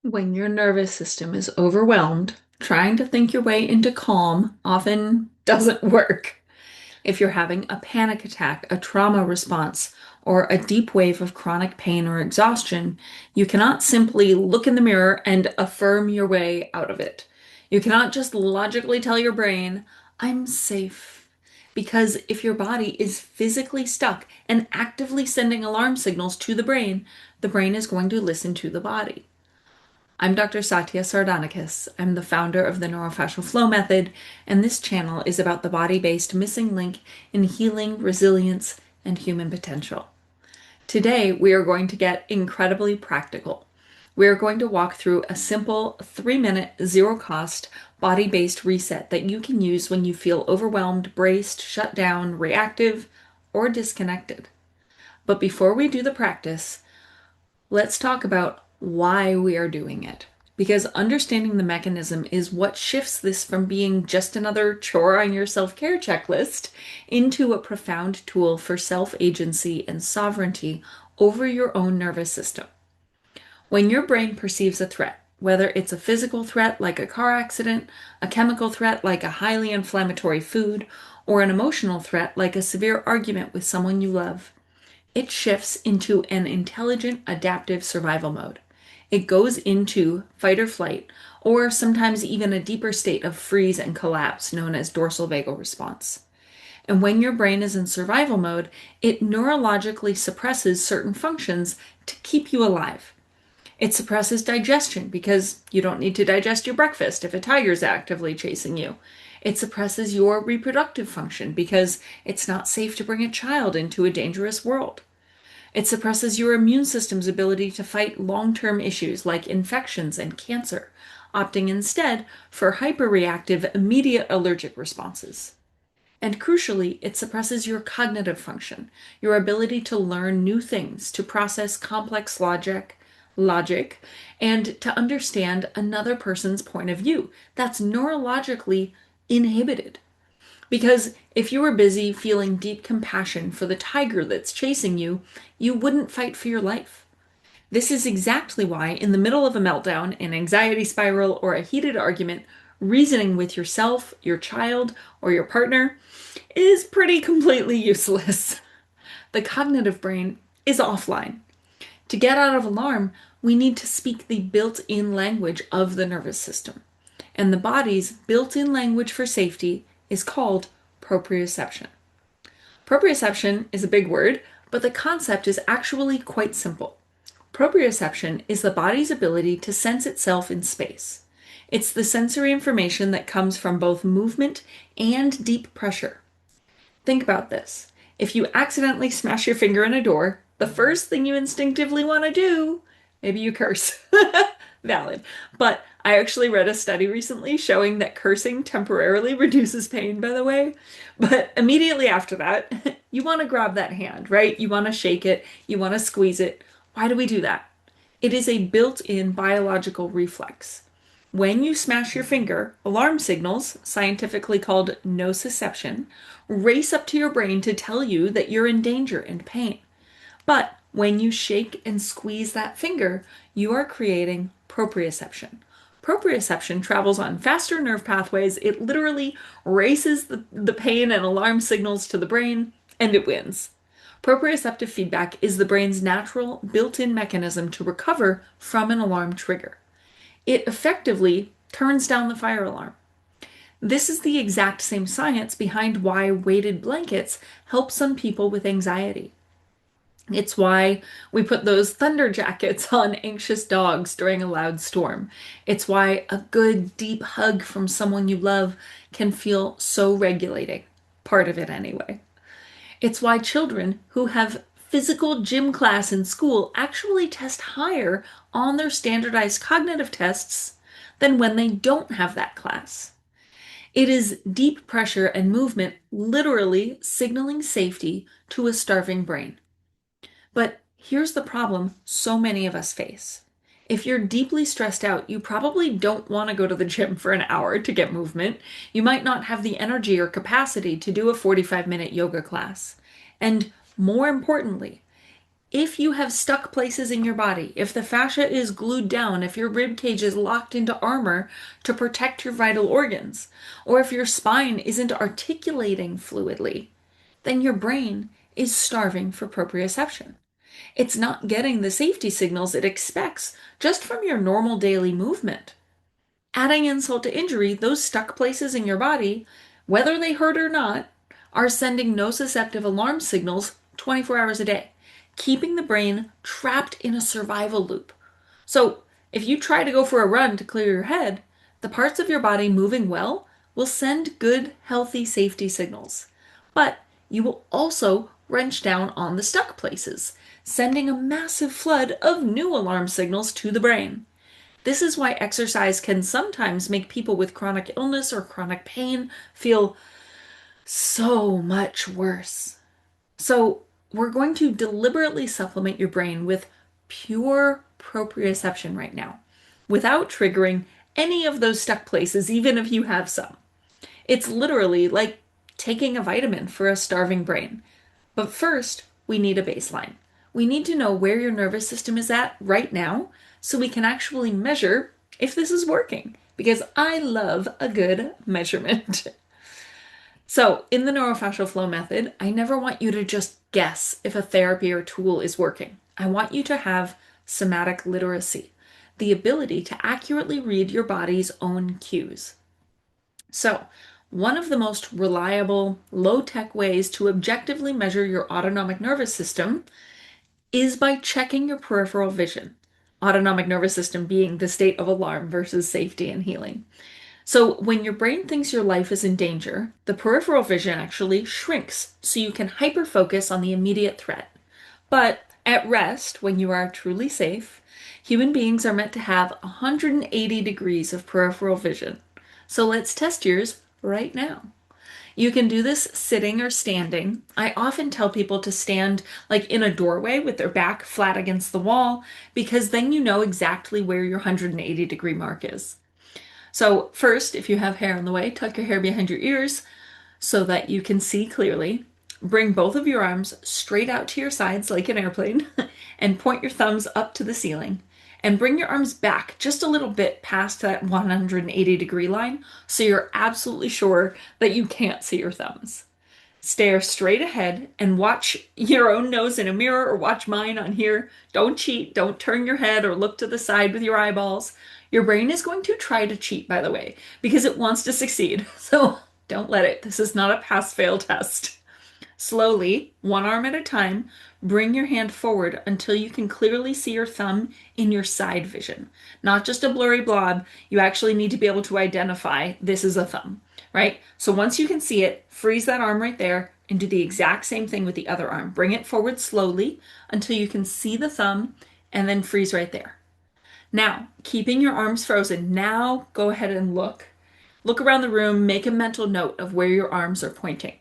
When your nervous system is overwhelmed, trying to think your way into calm often doesn't work. If you're having a panic attack, a trauma response, or a deep wave of chronic pain or exhaustion, you cannot simply look in the mirror and affirm your way out of it. You cannot just logically tell your brain, I'm safe. Because if your body is physically stuck and actively sending alarm signals to the brain is going to listen to the body. I'm Dr. Satya Sardonicus. I'm the founder of the Neurofascial Flow Method, and this channel is about the body-based missing link in healing, resilience, and human potential. Today, we are going to get incredibly practical. We are going to walk through a simple 3-minute, zero-cost, body-based reset that you can use when you feel overwhelmed, braced, shut down, reactive, or disconnected. But before we do the practice, let's talk about why we are doing it. Because understanding the mechanism is what shifts this from being just another chore on your self-care checklist into a profound tool for self-agency and sovereignty over your own nervous system. When your brain perceives a threat, whether it's a physical threat like a car accident, a chemical threat like a highly inflammatory food, or an emotional threat like a severe argument with someone you love, it shifts into an intelligent adaptive survival mode. It goes into fight or flight, or sometimes even a deeper state of freeze and collapse known as dorsal vagal response. And when your brain is in survival mode, it neurologically suppresses certain functions to keep you alive. It suppresses digestion because you don't need to digest your breakfast if a tiger's actively chasing you. It suppresses your reproductive function because it's not safe to bring a child into a dangerous world. It suppresses your immune system's ability to fight long-term issues like infections and cancer, opting instead for hyperreactive, immediate allergic responses. And crucially, it suppresses your cognitive function, your ability to learn new things, to process complex logic, and to understand another person's point of view. That's neurologically inhibited. Because if you were busy feeling deep compassion for the tiger that's chasing you, you wouldn't fight for your life. This is exactly why, in the middle of a meltdown, an anxiety spiral, or a heated argument, reasoning with yourself, your child, or your partner is pretty completely useless. The cognitive brain is offline. To get out of alarm, we need to speak the built-in language of the nervous system. And the body's built-in language for safety is called proprioception. Proprioception is a big word, but the concept is actually quite simple. Proprioception is the body's ability to sense itself in space. It's the sensory information that comes from both movement and deep pressure. Think about this. If you accidentally smash your finger in a door, the first thing you instinctively want to do, maybe you curse. Valid. But I actually read a study recently showing that cursing temporarily reduces pain, by the way. But immediately after that, you want to grab that hand, right? You want to shake it, you want to squeeze it. Why do we do that? It is a built-in biological reflex. When you smash your finger, alarm signals, scientifically called nociception, race up to your brain to tell you that you're in danger and pain. But when you shake and squeeze that finger, you are creating proprioception. Proprioception travels on faster nerve pathways. It literally races the pain and alarm signals to the brain, and it wins. Proprioceptive feedback is the brain's natural, built-in mechanism to recover from an alarm trigger. It effectively turns down the fire alarm. This is the exact same science behind why weighted blankets help some people with anxiety. It's why we put those thunder jackets on anxious dogs during a loud storm. It's why a good deep hug from someone you love can feel so regulating. Part of it anyway. It's why children who have physical gym class in school actually test higher on their standardized cognitive tests than when they don't have that class. It is deep pressure and movement literally signaling safety to a starving brain. But here's the problem so many of us face. If you're deeply stressed out, you probably don't want to go to the gym for an hour to get movement. You might not have the energy or capacity to do a 45-minute yoga class. And more importantly, If you have stuck places in your body, if the fascia is glued down, if your rib cage is locked into armor to protect your vital organs, or if your spine isn't articulating fluidly, then your brain is starving for proprioception. It's not getting the safety signals it expects just from your normal daily movement. Adding insult to injury, those stuck places in your body, whether they hurt or not, are sending nociceptive alarm signals 24 hours a day, keeping the brain trapped in a survival loop. So, if you try to go for a run to clear your head, the parts of your body moving well will send good, healthy safety signals. But you will also wrench down on the stuck places, sending a massive flood of new alarm signals to the brain. This is why exercise can sometimes make people with chronic illness or chronic pain feel so much worse. So, we're going to deliberately supplement your brain with pure proprioception right now, without triggering any of those stuck places, even if you have some. It's literally like taking a vitamin for a starving brain. But first, we need a baseline. We need to know where your nervous system is at right now so we can actually measure if this is working, because I love a good measurement. So, in the neurofascial flow method, I never want you to just guess if a therapy or tool is working. I want you to have somatic literacy, the ability to accurately read your body's own cues. So, one of the most reliable, low tech ways to objectively measure your autonomic nervous system is by checking your peripheral vision. Autonomic nervous system being the state of alarm versus safety and healing. So, when your brain thinks your life is in danger, the peripheral vision actually shrinks so you can hyper focus on the immediate threat. But at rest, when you are truly safe, human beings are meant to have 180 degrees of peripheral vision. So, let's test yours right now. You can do this sitting or standing. I often tell people to stand like in a doorway with their back flat against the wall because then you know exactly where your 180-degree mark is. So, first, if you have hair on the way, tuck your hair behind your ears so that you can see clearly. Bring both of your arms straight out to your sides like an airplane and point your thumbs up to the ceiling. And bring your arms back just a little bit past that 180-degree line so you're absolutely sure that you can't see your thumbs. Stare straight ahead and watch your own nose in a mirror or watch mine on here. Don't cheat. Don't turn your head or look to the side with your eyeballs. Your brain is going to try to cheat, by the way, because it wants to succeed. So don't let it. This is not a pass-fail test. Slowly, one arm at a time, bring your hand forward until you can clearly see your thumb in your side vision. Not just a blurry blob. You actually need to be able to identify this is a thumb, right? So once you can see it, freeze that arm right there and do the exact same thing with the other arm. Bring it forward slowly until you can see the thumb and then freeze right there. Now, keeping your arms frozen, now go ahead and look. Look around the room, make a mental note of where your arms are pointing.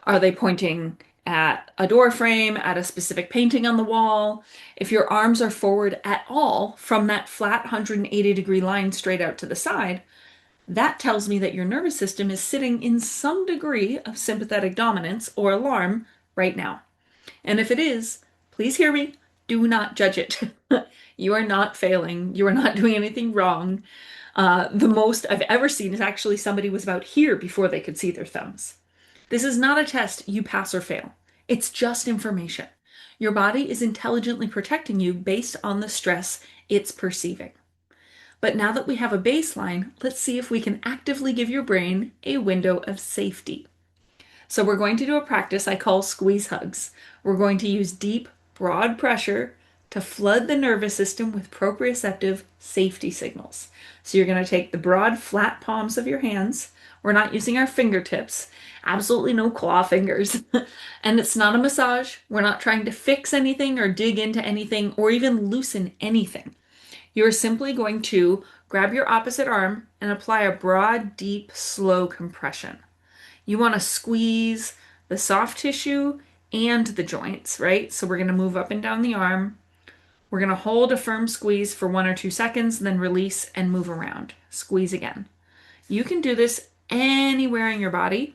Are they pointing at a door frame, at a specific painting on the wall? If your arms are forward at all from that flat 180-degree line straight out to the side, that tells me that your nervous system is sitting in some degree of sympathetic dominance or alarm right now. And if it is, please hear me, do not judge it. You are not failing. You are not doing anything wrong. The most I've ever seen is actually somebody was about here before they could see their thumbs. This is not a test you pass or fail. It's just information. Your body is intelligently protecting you based on the stress it's perceiving. But now that we have a baseline, let's see if we can actively give your brain a window of safety. So we're going to do a practice I call squeeze hugs. We're going to use deep, broad pressure to flood the nervous system with proprioceptive safety signals. So you're going to take the broad, flat palms of your hands. We're not using our fingertips. Absolutely no claw fingers. And it's not a massage. We're not trying to fix anything or dig into anything or even loosen anything. You're simply going to grab your opposite arm and apply a broad, deep, slow compression. You want to squeeze the soft tissue and the joints, right? So we're going to move up and down the arm. We're going to hold a firm squeeze for 1 or 2 seconds, then release and move around. Squeeze again. You can do this anywhere in your body.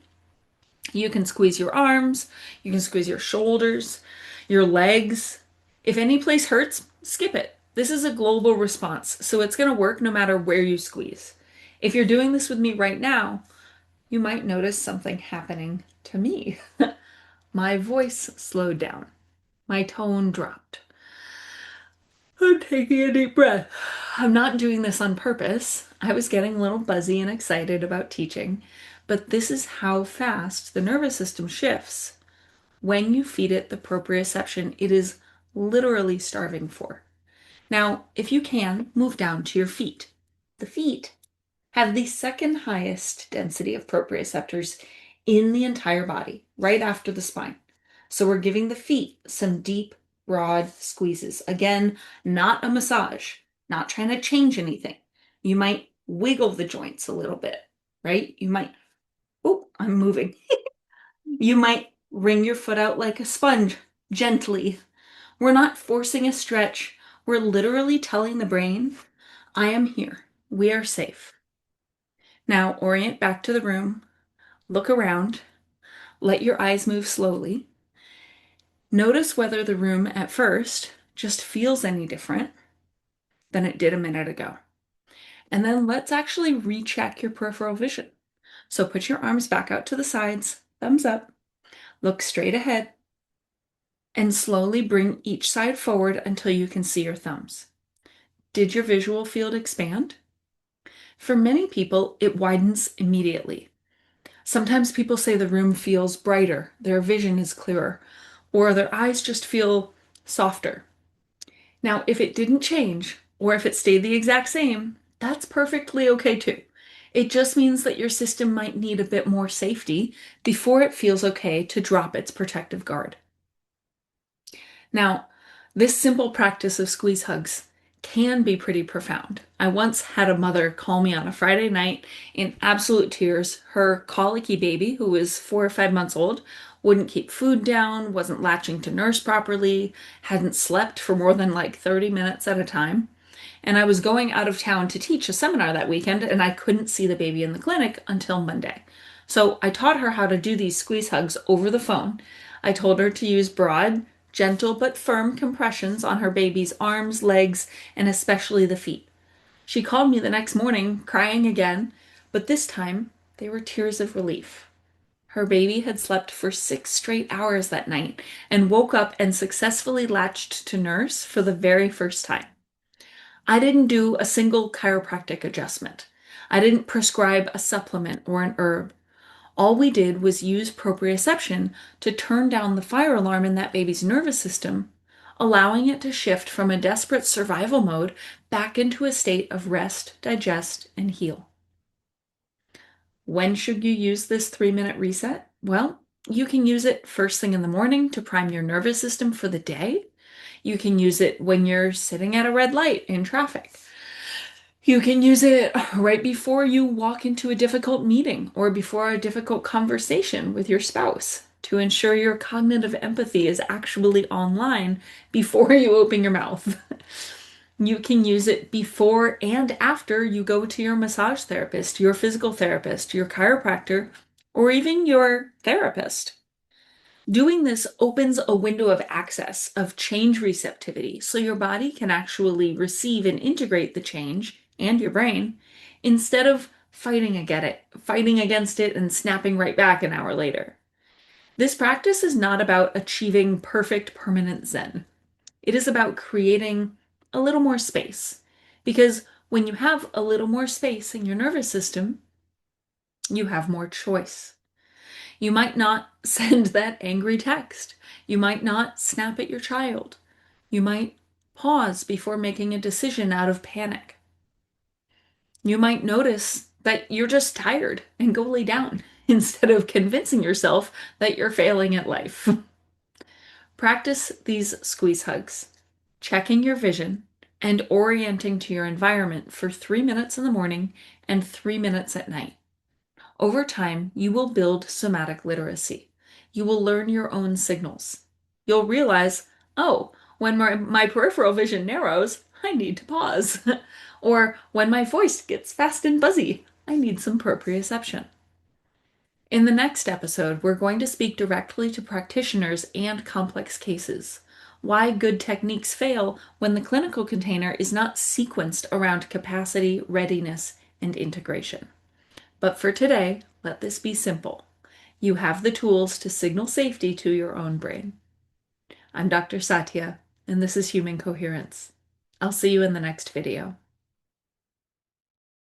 You can squeeze your arms, you can squeeze your shoulders, your legs. If any place hurts, skip it. This is a global response, so it's going to work no matter where you squeeze. If you're doing this with me right now, you might notice something happening to me. My voice slowed down. My tone dropped. I'm taking a deep breath. I'm not doing this on purpose. I was getting a little buzzy and excited about teaching, but this is how fast the nervous system shifts. When you feed it the proprioception it is literally starving for. Now, if you can, move down to your feet. The feet have the second highest density of proprioceptors in the entire body, right after the spine. So we're giving the feet some deep, broad squeezes. Again, not a massage, not trying to change anything. You might wiggle the joints a little bit, right? You might, oh, I'm moving. You might wring your foot out like a sponge, gently. We're not forcing a stretch. We're literally telling the brain, I am here. We are safe. Now orient back to the room, look around, let your eyes move slowly. Notice whether the room at first just feels any different than it did a minute ago. And then let's actually recheck your peripheral vision. So put your arms back out to the sides, thumbs up, look straight ahead, and slowly bring each side forward until you can see your thumbs. Did your visual field expand? For many people, it widens immediately. Sometimes people say the room feels brighter, their vision is clearer, or their eyes just feel softer. Now, if it didn't change, or if it stayed the exact same, that's perfectly okay too. It just means that your system might need a bit more safety before it feels okay to drop its protective guard. Now, this simple practice of squeeze hugs can be pretty profound. I once had a mother call me on a Friday night in absolute tears. Her colicky baby, who was 4 or 5 months old, wouldn't keep food down, wasn't latching to nurse properly, hadn't slept for more than like 30 minutes at a time. And I was going out of town to teach a seminar that weekend, and I couldn't see the baby in the clinic until Monday. So I taught her how to do these squeeze hugs over the phone. I told her to use broad, gentle but firm compressions on her baby's arms, legs, and especially the feet. She called me the next morning, crying again, but this time they were tears of relief. Her baby had slept for 6 straight hours that night and woke up and successfully latched to nurse for the very first time. I didn't do a single chiropractic adjustment. I didn't prescribe a supplement or an herb. All we did was use proprioception to turn down the fire alarm in that baby's nervous system, allowing it to shift from a desperate survival mode back into a state of rest, digest, and heal. When should you use this 3-minute reset? Well, you can use it first thing in the morning to prime your nervous system for the day. You can use it when you're sitting at a red light in traffic. You can use it right before you walk into a difficult meeting or before a difficult conversation with your spouse to ensure your cognitive empathy is actually online before you open your mouth. You can use it before and after you go to your massage therapist, your physical therapist, your chiropractor, or even your therapist. Doing this opens a window of access of change receptivity so your body can actually receive and integrate the change and your brain instead of fighting against it and snapping right back an hour later. This practice is not about achieving perfect permanent zen. It is about creating a little more space. Because when you have a little more space in your nervous system, you have more choice. You might not send that angry text. You might not snap at your child. You might pause before making a decision out of panic. You might notice that you're just tired and go lay down instead of convincing yourself that you're failing at life. Practice these squeeze hugs, checking your vision and orienting to your environment for 3 minutes in the morning and 3 minutes at night. Over time, you will build somatic literacy. You will learn your own signals. You'll realize, oh, when my peripheral vision narrows, I need to pause. Or when my voice gets fast and buzzy, I need some proprioception. In the next episode, we're going to speak directly to practitioners and complex cases. why good techniques fail when the clinical container is not sequenced around capacity, readiness, and integration. But for today, let this be simple. You have the tools to signal safety to your own brain. I'm Dr. Satya, and this is Human Coherence. I'll see you in the next video.